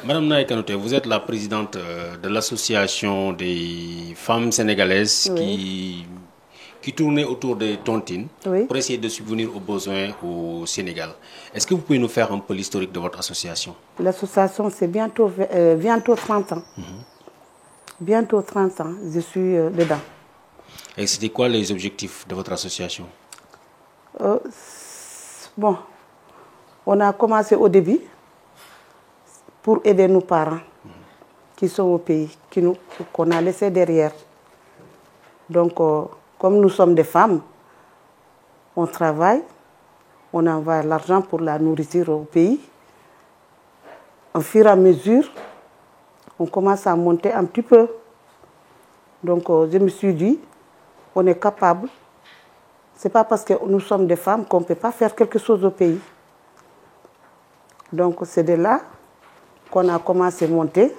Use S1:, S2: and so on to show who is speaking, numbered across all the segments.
S1: Madame Naye Kanouté, vous êtes la présidente de l'association des femmes sénégalaises qui tournait autour des tontines pour essayer de subvenir aux besoins au Sénégal. Est-ce que vous pouvez nous faire un peu l'historique de votre association?
S2: L'association, c'est bientôt 30 ans. Bientôt 30 ans, je suis dedans.
S1: Et c'était quoi les objectifs de votre association?
S2: Bon, on a commencé au début pour aider nos parents qui sont au pays, qu'on a laissé derrière. Donc, comme nous sommes des femmes, on travaille, on envoie l'argent pour la nourriture au pays. Au fur et à mesure, on commence à monter un petit peu. Donc, je me suis dit, on est capable. Ce n'est pas parce que nous sommes des femmes qu'on ne peut pas faire quelque chose au pays. Donc, c'est de là qu'on a commencé à monter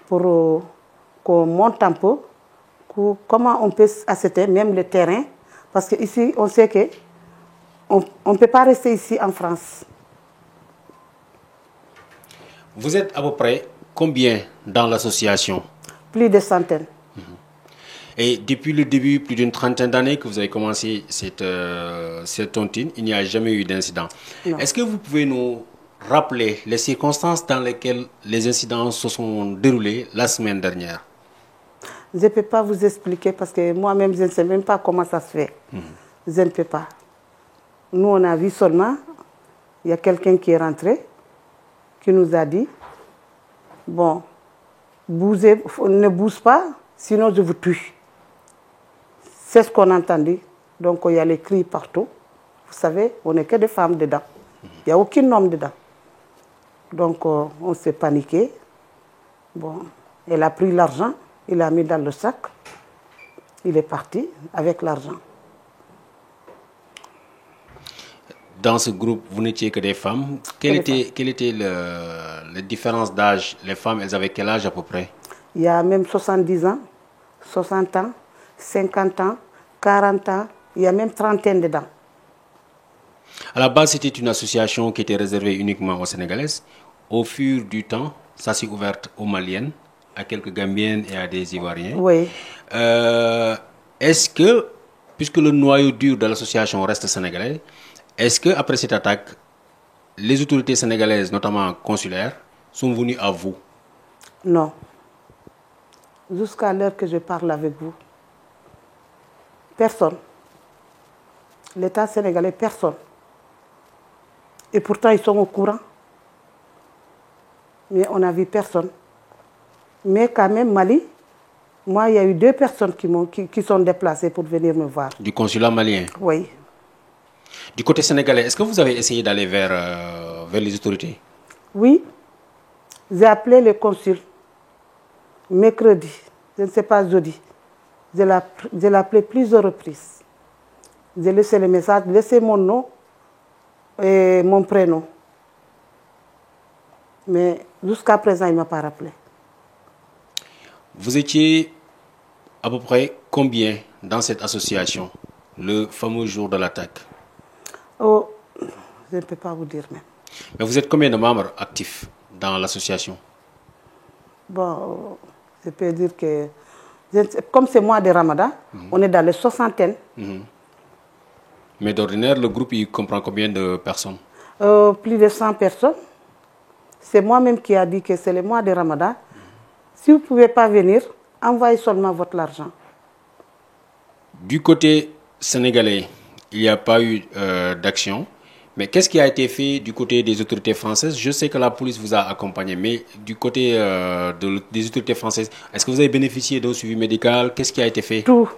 S2: pour qu'on monte un peu. Comment on peut acheter même le terrain. Parce qu'ici, on sait qu'on ne peut pas rester ici en France.
S1: Vous êtes à peu près combien dans l'association?
S2: Plus de centaines.
S1: Et depuis le début, plus d'une trentaine d'années que vous avez commencé cette tontine, il n'y a jamais eu d'incident. Est-ce que vous pouvez nous rappeler les circonstances dans lesquelles les incidents se sont déroulés la semaine dernière?
S2: Je ne peux pas vous expliquer parce que moi-même, je ne sais même pas comment ça se fait. Je ne peux pas. Nous, on a vu seulement, il y a quelqu'un qui est rentré, qui nous a dit, bon, bougez, ne bouge pas, sinon je vous tue. C'est ce qu'on a entendu. Donc, il y a les cris partout. Vous savez, on n'est que des femmes dedans. Il n'y a aucun homme dedans. Donc, on s'est paniqué. Bon, elle a pris l'argent, il l'a mis dans le sac. Il est parti avec l'argent.
S1: Dans ce groupe, vous n'étiez que des femmes. Quelle était la différence d'âge? Les femmes, elles avaient quel âge à peu près?
S2: Il y a même 70 ans, 60 ans, 50 ans, 40 ans. Il y a même trentaine dedans.
S1: À la base, c'était une association qui était réservée uniquement aux Sénégalaises. Au fur du temps, ça s'est ouvert aux Maliennes, à quelques Gambiennes et à des Ivoiriens.
S2: Oui.
S1: Est-ce que, puisque le noyau dur de l'association reste sénégalais, est-ce qu'après cette attaque, les autorités sénégalaises, notamment consulaires, sont venues à vous?
S2: Non. Jusqu'à l'heure que je parle avec vous, personne. L'État sénégalais, personne. Et pourtant, ils sont au courant. Mais on n'a vu personne. Mais quand même, Mali, moi, il y a eu 2 personnes qui sont déplacées pour venir me voir.
S1: Du consulat malien?
S2: Oui.
S1: Du côté sénégalais, est-ce que vous avez essayé d'aller vers les autorités?
S2: Oui. J'ai appelé le consul. Mercredi, je ne sais pas, jeudi. Je l'ai appelé plusieurs reprises. J'ai laissé le message, laissé mon nom et mon prénom. Mais jusqu'à présent, il ne m'a pas rappelé.
S1: Vous étiez à peu près combien dans cette association, le fameux jour de l'attaque?
S2: Oh, je ne peux pas vous dire même.
S1: Mais vous êtes combien de membres actifs dans l'association?
S2: Bon, je peux dire que, comme c'est mois de Ramadan, on est dans les soixantaines.
S1: Mais d'ordinaire, le groupe, il comprend combien de personnes?
S2: Plus de 100 personnes. C'est moi-même qui a dit que c'est le mois de Ramadan. Si vous ne pouvez pas venir, envoyez seulement votre argent.
S1: Du côté sénégalais, il n'y a pas eu d'action. Mais qu'est-ce qui a été fait du côté des autorités françaises? Je sais que la police vous a accompagné, mais du côté des autorités françaises, est-ce que vous avez bénéficié d'un suivi médical? Qu'est-ce qui a été fait?
S2: Tout.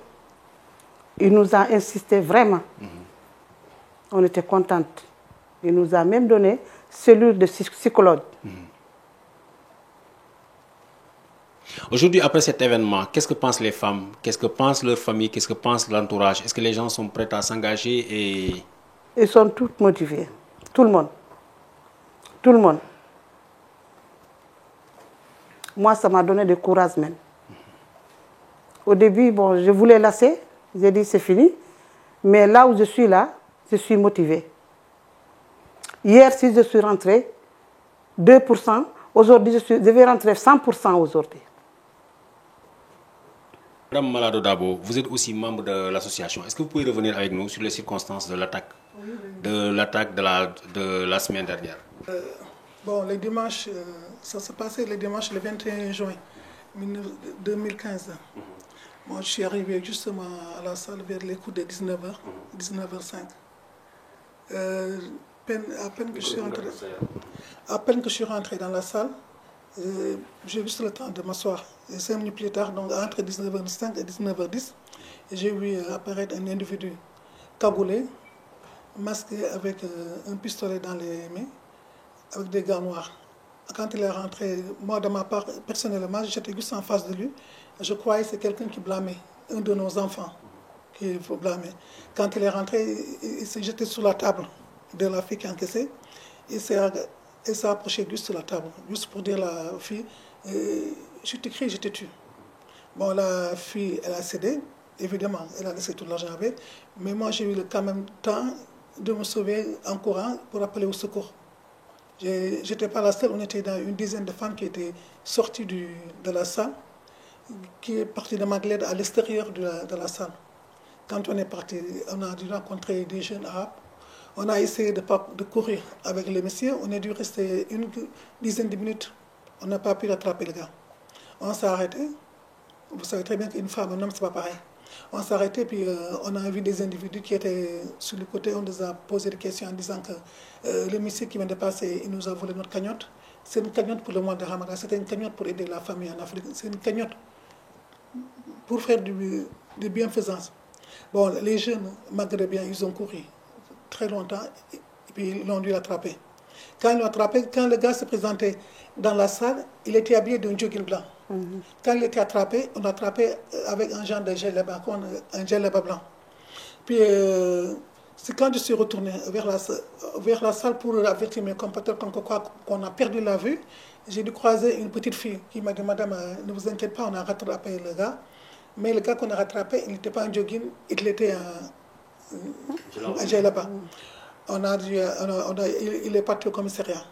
S2: Il nous a insisté vraiment. On était contentes. Il nous a même donné cellule de psychologue.
S1: Aujourd'hui, après cet événement, qu'est-ce que pensent les femmes? Qu'est-ce que pensent leurs familles? Qu'est-ce que pense l'entourage? Est-ce que les gens sont prêts à s'engager et...
S2: Ils sont tous motivés. Tout le monde. Tout le monde. Moi, ça m'a donné du courage même. Au début, bon, je voulais lasser. J'ai dit, c'est fini. Mais là où je suis motivée. Hier, si je suis rentrée, 2%. Aujourd'hui, je vais rentrer 100% aujourd'hui.
S1: Madame Malado Dabo, vous êtes aussi membre de l'association. Est-ce que vous pouvez revenir avec nous sur les circonstances de l'attaque de la semaine dernière?
S3: Bon, le dimanche, ça s'est passé le dimanche le 21 juin 2015. Moi, je suis arrivé justement à la salle vers les coups de 19h, 19h05. À peine que je suis rentré dans la salle, j'ai juste le temps de m'asseoir. Et 5 minutes plus tard, donc entre 19h05 et 19h10, j'ai vu apparaître un individu cagoulé, masqué avec un pistolet dans les mains, avec des gants noirs. Quand il est rentré, moi de ma part, personnellement, j'étais juste en face de lui. Je croyais que c'est quelqu'un qui blâmait, un de nos enfants qu'il faut blâmer. Quand il est rentré, il s'est jeté sur la table de la fille qui encaissait. Il s'est approché juste sur la table, juste pour dire à la fille, je t'écris, je te tue. Bon, la fille, elle a cédé, évidemment, elle a laissé tout l'argent avec, mais moi j'ai eu quand même le temps de me sauver en courant pour appeler au secours. Je n'étais pas la seule, on était dans une dizaine de femmes qui étaient sorties de la salle, qui est partie de Maghlède à l'extérieur de la salle. Quand on est parti, on a dû rencontrer des jeunes arabes. On a essayé de courir avec les messieurs. On a dû rester une dizaine de minutes. On n'a pas pu rattraper le gars. On s'est arrêté. Vous savez très bien qu'une femme, un homme, c'est pas pareil. On s'est arrêté, puis on a vu des individus qui étaient sur le côté. On nous a posé des questions en disant que le monsieur qui vient de passer, il nous a volé notre cagnotte. C'est une cagnotte pour le mois de Ramadan. C'était une cagnotte pour aider la famille en Afrique. C'est une cagnotte pour faire du bienfaisance. Bon, les jeunes maghrébiens, ils ont couru très longtemps et puis ils l'ont dû l'attraper. Quand ils l'ont attrapé, quand le gars se présentait dans la salle, il était habillé d'un jogging blanc. Quand il était attrapé, on l'a attrapé avec un genre de djellaba, un djellaba blanc. Puis c'est quand je suis retourné vers la salle pour avertir mes compatriotes qu'on a perdu la vue, j'ai dû croiser une petite fille qui m'a dit, madame, ne vous inquiétez pas, on a rattrapé le gars. Mais le gars qu'on a rattrapé, il n'était pas un jogging, il était un djellaba. Il est parti au commissariat.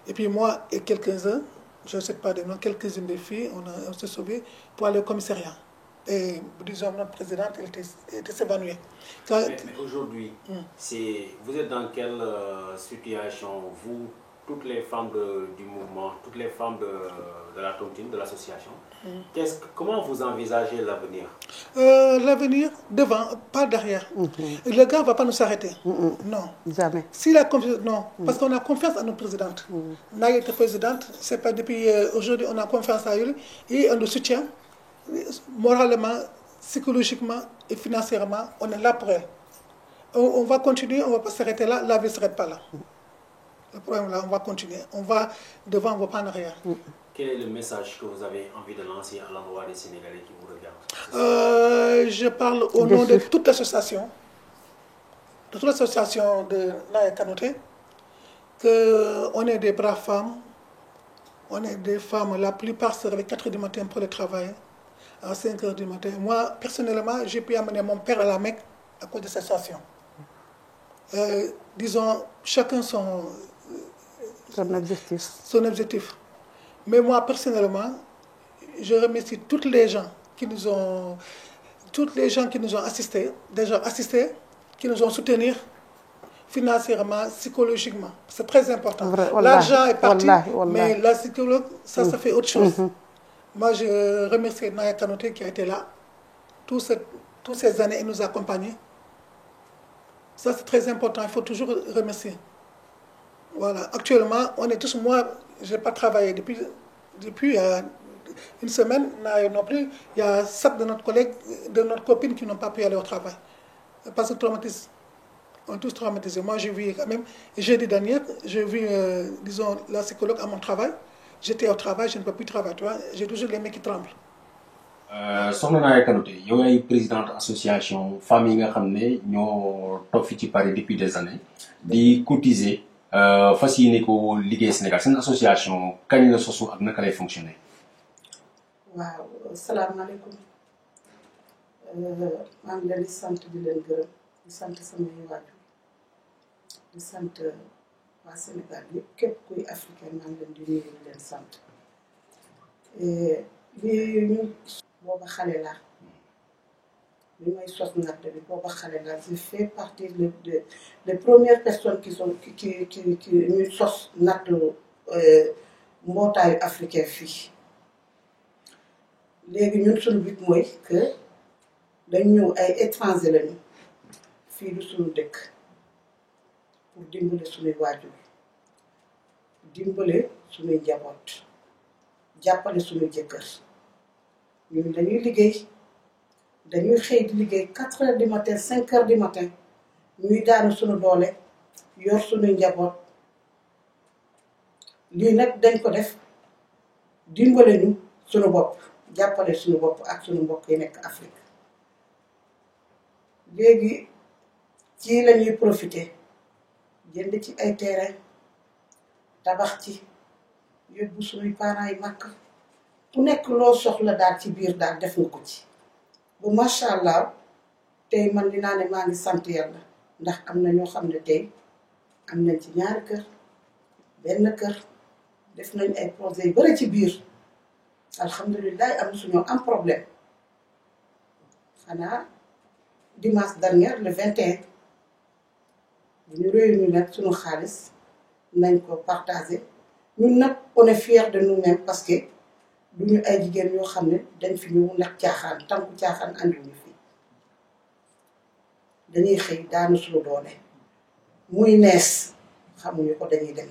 S3: Et puis moi et quelques-uns, je ne sais pas des noms, quelques-unes des filles, on s'est sauvés pour aller au commissariat. Et disons, notre présidente, elle était s'évanouie.
S1: Mais aujourd'hui, vous êtes dans quelle situation, vous, toutes les femmes du mouvement, toutes les femmes de la tontine, de l'association, comment vous envisagez l'avenir?
S2: L'avenir, devant, pas derrière. Le gars ne va pas nous arrêter. Non.
S3: Jamais.
S2: Non, parce qu'on a confiance à notre présidente. Notre présidente, c'est pas depuis aujourd'hui, on a confiance à elle et on le soutient moralement, psychologiquement et financièrement. On est là pour elle. On va continuer, on ne va pas s'arrêter là, la vie ne s'arrête pas là. Le problème là, on va continuer. On va devant, on ne va pas en arrière.
S1: Quel est le message que vous avez envie de lancer à l'endroit des Sénégalais qui vous regardent?
S2: Je parle au nom de toute l'association, de Naya Kanouté, qu'on est des braves femmes, on est des femmes, la plupart se réveillent 4 h du matin pour le travail, à 5 h du matin. Moi, personnellement, j'ai pu amener mon père à la Mecque à cause de cette situation. Disons, chacun son objectif. Mais moi, personnellement, je remercie toutes les gens qui nous ont assistés, qui nous ont soutenus financièrement, psychologiquement. C'est très important. L'argent est parti, mais la psychologue, ça fait autre chose. Moi, je remercie Naya Kanouté qui a été là. Toutes ces années, elle nous a accompagnés. Ça, c'est très important. Il faut toujours remercier. Voilà. Actuellement, on est tous... Moi, je n'ai pas travaillé depuis une semaine non plus. Il y a 7 de notre collègues, de notre copines qui n'ont pas pu aller au travail. Parce que traumatisme. On est tous traumatisés. Moi, j'ai vu quand même, jeudi dernier, j'ai vu, disons, la psychologue à mon travail. J'étais au travail, je ne peux plus travailler. J'ai toujours les mains qui tremblent.
S1: Soxna Naya Kanouté yow yaay présidente association femmes yi nga xam ne ñoo toog fi ci Paris depuis des années di cotiser fas yéene ko liggéey Sénégal seen association kañ la sosu ak naka lay fonctionner.
S2: waaw salaamaaleykum maa ngi leen di sant di leen gërëm di sant samay waajur di sant waa Sénégal yëpp képp kuy africain maa ngi leen di nuyu di leen sant lii ñu booba xale la bi may sos natt bi booba xale la j'ai fait partie des premières personnes qui ñuy sos natt mbootaayu africain fii léegi ñun suñu but mooy que dañ ñëw ay étranger lañu fii du suñu dëkk pour dimbale suñuy waajur dimbale suñuy njaboot jàppale suñuy jëkkër ñun dañuy liggéey dañuy xëy di liggéey 4 heures du matin 5 heures du matin ñuy daanu suñu doole yor suñuy njaboot lii nag dañ ko def dimbale ñu suñu bopp jàppale suñu bopp ak suñu mbokk yi nekk Afrique léegi ci la ñuy profité jënd ci ay terrain tabax ci yóbbu suñuy parents yi màkk ku nekk loo soxla daal ci biir daal def nga ko ci bu macha allah tey man dinaa ne maa ngi sant yàlla ndax am na ñoo xam ne tey am nañ ci ñaari kër benn kër def nañ ay projets yu bari ci biir alhamdulilah am suñoo am problème xanaa dimanche dernier le 21 bu ñu réunir nag suñu xaalis nañ ko partager ñun nag on est fiers de nous-mêmes parce que duñu ay jigéen yoo xam ne dañ fi ñëw ndax caaxaan tànku caaxaan andiwuñu fi dañuy xëy daanu suñu doole muy nees xamuñu ko dañuy dem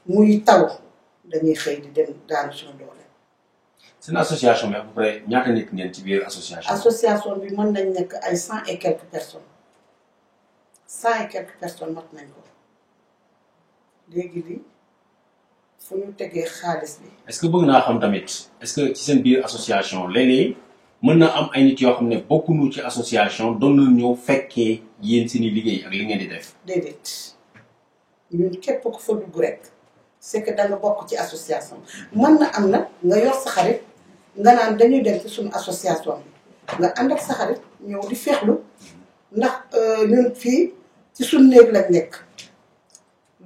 S2: muy taw dañuy xëy di dem daanu suñu doole.
S1: seen association bi à peu près ñaata nit ngeen ci biir association.
S2: association bi mën nañ nekk ay 100 et quelques personnes 100 et quelques personnes mat nañ ko léegi li fu ñu tegee xaalis bi.
S1: est-ce que bëgg naa xam tamit est-ce que ci seen biir association léeg-léeg mën na am ay nit yoo xam ne bokkuñu ci association doon na ñëw fekkee yéen seeni liggéey ak li ngeen di def.
S2: déedéet ñun képp ku fa dugg rek c'est que da nga bokk ci association mën na am nag nga yor sa xarit nga naan dañuy dem ci suñu association bi nga ànd ak sa xarit ñëw di féexlu ndax ñun fii ci suñu néeg lañ nekk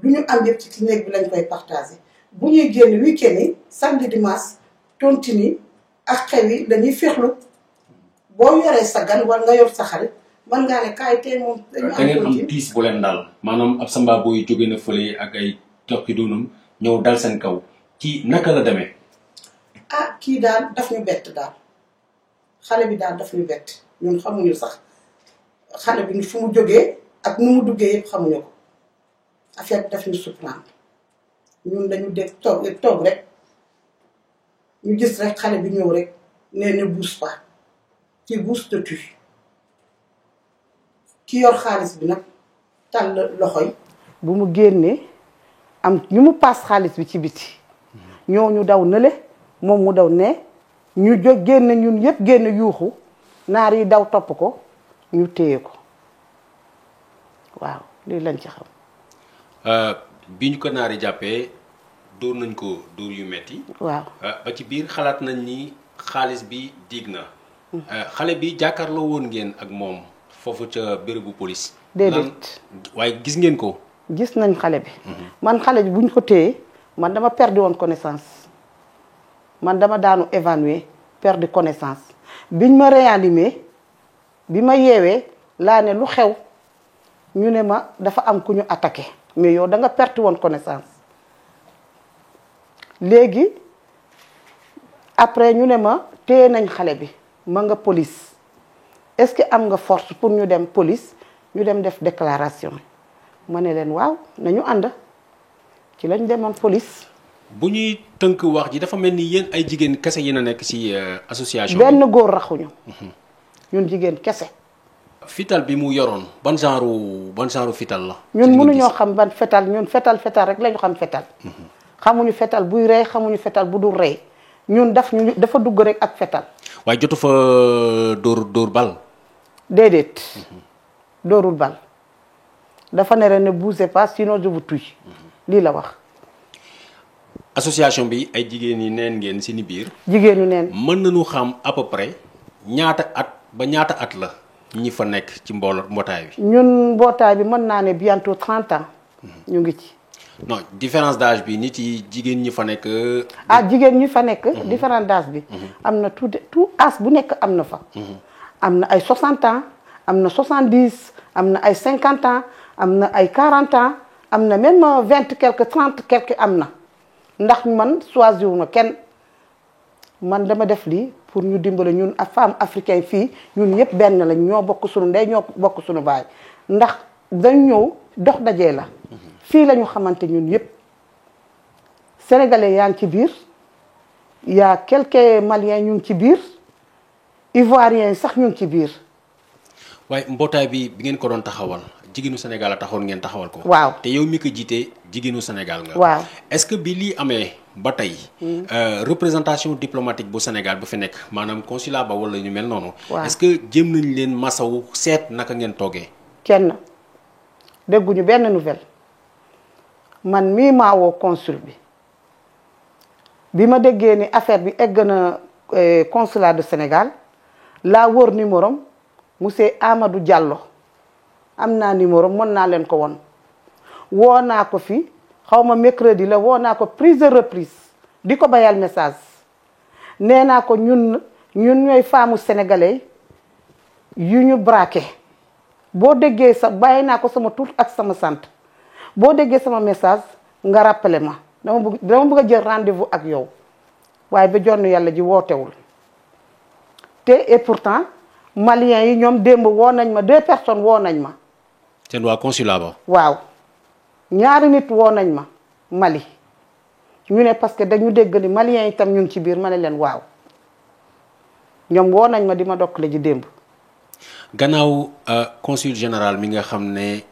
S2: lu ñu am yëpp ci néeg bi lañ koy partager bu ñuy génn week-end yi samedi dimanche tontine ak xew yi dañuy féexlu boo yoree sa gan war nga yor sa xarit mën ngaa ne kaay tey moom. dañu
S1: da ngeen am tiis bu leen daal maanaam ab samba booy jóge na fële ak ay tokki doonam ñëw dal seen kaw ci naka la demee.
S2: ah kii daal daf ñu bett daal xale bi daal daf ñu bett ñun xamuñu sax xale bi fu mu jógee ak nu mu duggee yëpp xamuñu ko affaire bi daf ñu surprendre ñun dañu dégg toog rek ñu gis rek xale bi ñëw rek nee ne bouge pas ci bouge te tue ki yor xaalis bi nag tàll loxo yi. bu mu génnee am ñu mu paas xaalis bi ci biti ñoo ñu daw nële moom mu daw ne ñu jóg génn ñun yëpp génn yuuxu naar yi daw topp ko ñu téye ko waaw lii lañ ci xam.
S1: bi ñu ko naar yi jàppee dóor nañ ko dóor yu metti
S2: waaw
S1: ba ci biir xalaat nañ ni xaalis bi diig na. xale bi jàkkaarloo woon ngeen ak moom foofu ca bérébu police.
S2: déedéet
S1: waaye gis ngeen ko.
S2: gis nañ xale bi. man xale bi buñ ko téye man dama perdu woon connaissance man dama daanu évanoué perdre connaissance biñ ma réanimé bi ma yeewee laa ne lu xew ñu ne ma dafa am ku ñu attaqué mais yow da nga perdre woon connaissance léegi après ñu ne ma téye nañ xale bi ma nga police est-ce que am nga force pour ñu dem police ñu dem def déclaration ma ne leen waaw nañu ànd ci lañ demoon police.
S1: bu ñuy tënk wax ji dafa mel ni yéen ay jigéen kese yéen a nekk ci association
S2: benn góor raxuñu ñun jigéen kese.
S1: fital bi mu yoroon ban genre fital la.
S2: ñun mënuñoo xam ban fetal ñun fetal rek lañu xam fetal. xamuñu fetal buy rey xamuñu fetal bu dul rey ñun dafa dugg rek ak fetal.
S1: waaye jotu fa dóor bal.
S2: déedéet dóorul bal dafa ne ne bougez pas sinon je vous tue lii la wax.
S1: association bi ay jigéen ñi neen ngeen seeni biir.
S2: jigéenu neen.
S1: mën nañu xam à peu près ñaata at ba ñaata at la ñi fa nekk ci mbootaay bi.
S2: ñun mbootaay bi mën naa ne bientôt 30 ans. ñu ngi ci.
S1: non différence d'âge bi nit yi jigéen ñi fa nekk.
S2: jigéen ñi fa nekk. différence d'âge bi. am na tout âge bu nekk am na fa. am na ay 60 ans am na 70 am na ay 50 ans am na ay 40 ans am na même 20 quelque 30 quelque am na. ndax man choisir wu ma kenn man dama def lii pour ñu dimbale ñun ak femme africain fii ñun ñëpp benn lañ ñoo bokk sunu ndey ñoo bokk sunu baay ndax dañ ñëw dox dajee la fii la ñu xamante ñun yëpp sénégalais yaa ngi ci biir y a quelques maliens ñu ngi ci biir ivoiriens yi sax ñu ngi ci biir.
S1: waaye mbootaay bi ngeen ko doon taxawal jigéenu Sénégal a taxoon ngeen taxawal ko.
S2: waaw
S1: te yow mi ko jiite jigéenu Sénégal nga.
S2: waaw
S1: est-ce que bi lii amee ba tey. représentation diplomatique bu Sénégal bu fi nekk maanaam consulat ba wala ñu mel noonu.
S2: waaw
S1: est-ce que jéem nañ leen masawu seet naka ngeen toogee.
S2: kenn dégguñu benn nouvelle man mii maa woo consul bi ma déggee ni affaire bi egg na consulat du Sénégal laa wër numéro am monsieur Amadou Diallo. am naa numéro mën naa leen ko won woo naa ko fi xaw ma mercredi la woo naa ko plusieurs reprises di ko bayal message nee naa ko ñun ñooy femme sénégalais yu ñu braqué boo déggee bàyyi naa ko sama tur ak sama sant boo déggee sama message nga rappelé ma dama bëgg a jël rendez-vous ak yow waaye ba jonn yàlla ji wootewul te et pourtant maliens yi ñoom démb woo nañ ma 2 personnes woo nañ ma.
S1: seen waa consulat ba.
S2: waaw ñaari nit woo nañ ma Mali ñu ne parce que dañu dégg ni maliens itam ñu ngi ci biir ma ne leen waaw ñoom woo nañ ma di ma dokkale ji démb.
S1: gannaaw consul général mi nga xam ne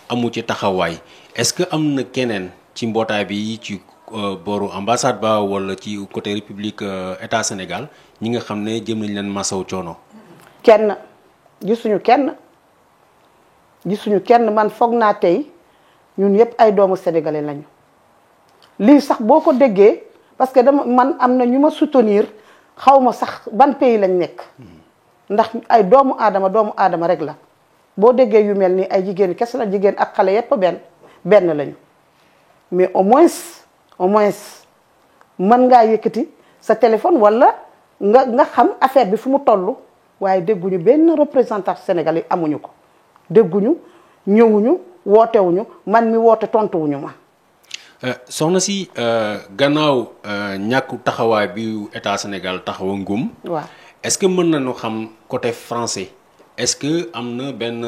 S1: amu ci taxawaay est-ce que am na keneen ci mbootaay bi ci booru ambassade ba wala ci côté république état Sénégal ñi nga xam ne jëm nañ leen masaw coono.
S2: kenn gisuñu kenn man foog naa tey ñun yëpp ay doomu sénégalais lañu lii sax boo ko déggee parce que man am na ñu ma soutenir xaw ma sax ban pays lañ nekk ndax ay doomu aadama rek la boo déggee yu mel ni ay jigéen kese la jigéen ak xale yëpp benn lañu mais au moins mën ngaa yëkkati sa téléphone wala nga xam affaire bi fu mu toll. waaye dégguñu benn représentant sénégalais amuñu ko dégguñu ñëwuñu wootewuñu man mi woote tontuwuñu ma.
S1: soxna si gannaaw ñàkku taxawaay bi état Sénégal taxawa ngum.
S2: waaw
S1: est-ce que mën nañu xam côté français est-ce que am na benn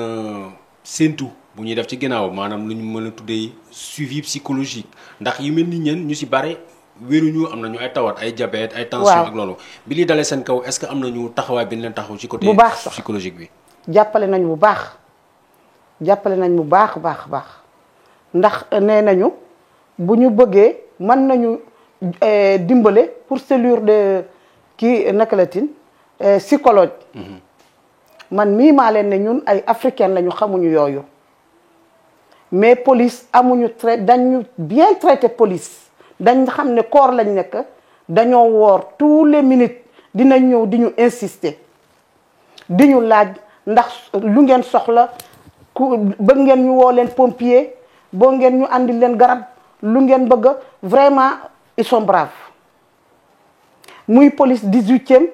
S1: séntu bu ñuy def ci ginnaaw maanaam lu ñu mën a tuddee suivi psychologique ndax yu mel ni ñeen ñu si bare. wéruñu am nañu ay tawat ay diabète ay tension ak loolu bi li dalee seen kaw est-ce que am nañu taxawaay bi ñu leen taxaw ci côté psychologique bi
S2: jàppale nañ bu baax ndax nee nañu bu ñu bëggee mën nañu dimbale pour cellule de kii naka la tin psychologue man mii maa leen ne ñun ay africaine lañu xamuñu yooyu mais police amuñu dañu bien traité police dañ xam ne koor lañ nekk dañoo woor tous les minutes dinañ ñëw di ñu insister di ñu laaj ndax lu ngeen soxla bëgg ngeen ñu woo leen pompier boo ngeen ñu andi leen garab lu ngeen bëgg vraiment ils sont braves muy police 18e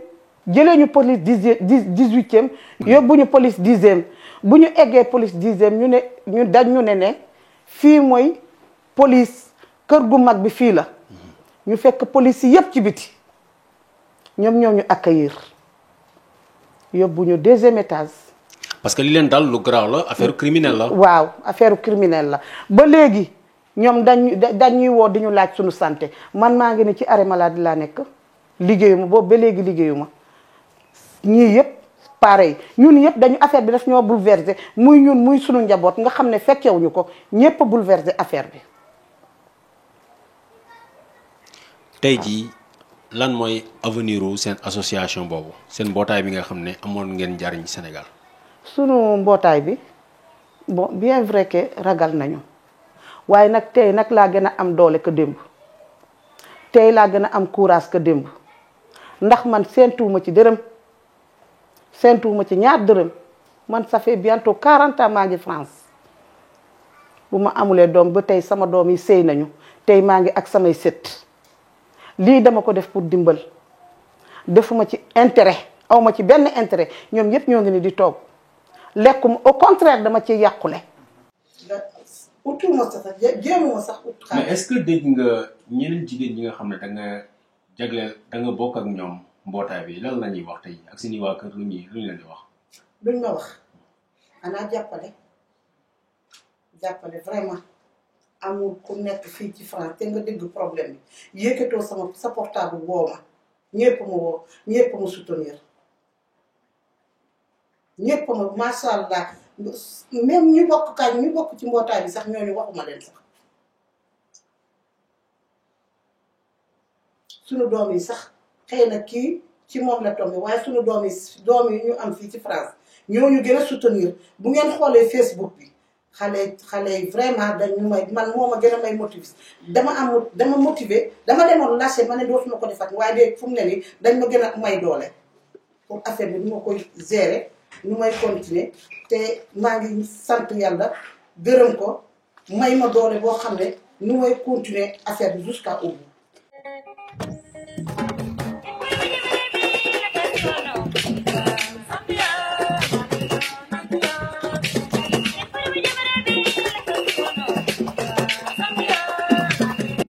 S2: jëlee ñu police 18e yóbbu ñu police 10e bu ñu eggee police 10e ñu ne fii mooy police kër gu mag bi fii la ñu fekk police yi yëpp ci biti ñoom ñoo ñu accueillir yóbbu ñu 2e étage.
S1: parce que li leen dal lu garaaw la affaire criminelle la.
S2: waaw affaire criminelle la ba léegi ñoom dañuy woo di ñu laaj suñu santé man maa ngi ne ci arrêt maladie laa nekk liggéeyuma boobu ba léegi liggéeyuma ñii yëpp pareil ñun yëpp dañu affaire bi daf ñoo bouleversé muy ñun muy suñu njaboot nga xam ne fekkewuñu ko ñëpp bouleversé affaire bi.
S1: tey jii lan mooy avenir u seen association boobu seen mbootaay bi nga xam ne amoon ngeen njariñ Sénégal.
S2: sunu mbootaay bi bon bien vrai que ragal nañu waaye nag tey nag laa gën a am doole que démb tey laa gën a am courage que démb ndax man seentuwuma ci dërëm seentuwuma ci ñaar dërëm man ça fait bientôt 40 ans maa ngi France bu ma amulee doom ba tey sama doom yi sëy nañu tey maa ngi ak samay sët lii dama ko def pour dimbal defuma ci intérêt awma ci benn intérêt ñoom yépp ñoo ngi ni di toog lekkuma au contraire dama ci yàqule utuma sax jéemuma sax ut xaalis.
S1: mais est-ce que dégg nga ñeneen jigéen ñi nga xam ne da nga jagleel da nga bokk ak ñoom mbootaay bi lan la ñuy wax tey ak seeni waa kër lu ñu leen di wax.
S2: duñ ma wax xanaa jàppale vraiment amul ku nekk fii ci France te nga dégg problème bi yëkkatoo sa portable woo ma ñëpp ma woo ñëpp ma soutenir ñëpp ma macha allah même ñu bokk ci mbootaay bi sax ñooñu waxuma leen sax suñu doom yi sax xëy na kii ci moom la tombé waaye suñu doom yi ñu am fii ci France ñooñu gën a soutenir bu ngeen xoolee Facebook bi xale yi vraiment dañu may man moo ma gën a may motivé dama motivé dama demoon lâché ma ne dootuma ko defat waaye de fu mu ne nii dañ ma gën a may doole pour affaire bi nu ma koy gérer nu may continuer te maa ngi sant yàlla gërëm ko may ma doole boo xam ne nu may continuer affaire bi jusqu'à au bout.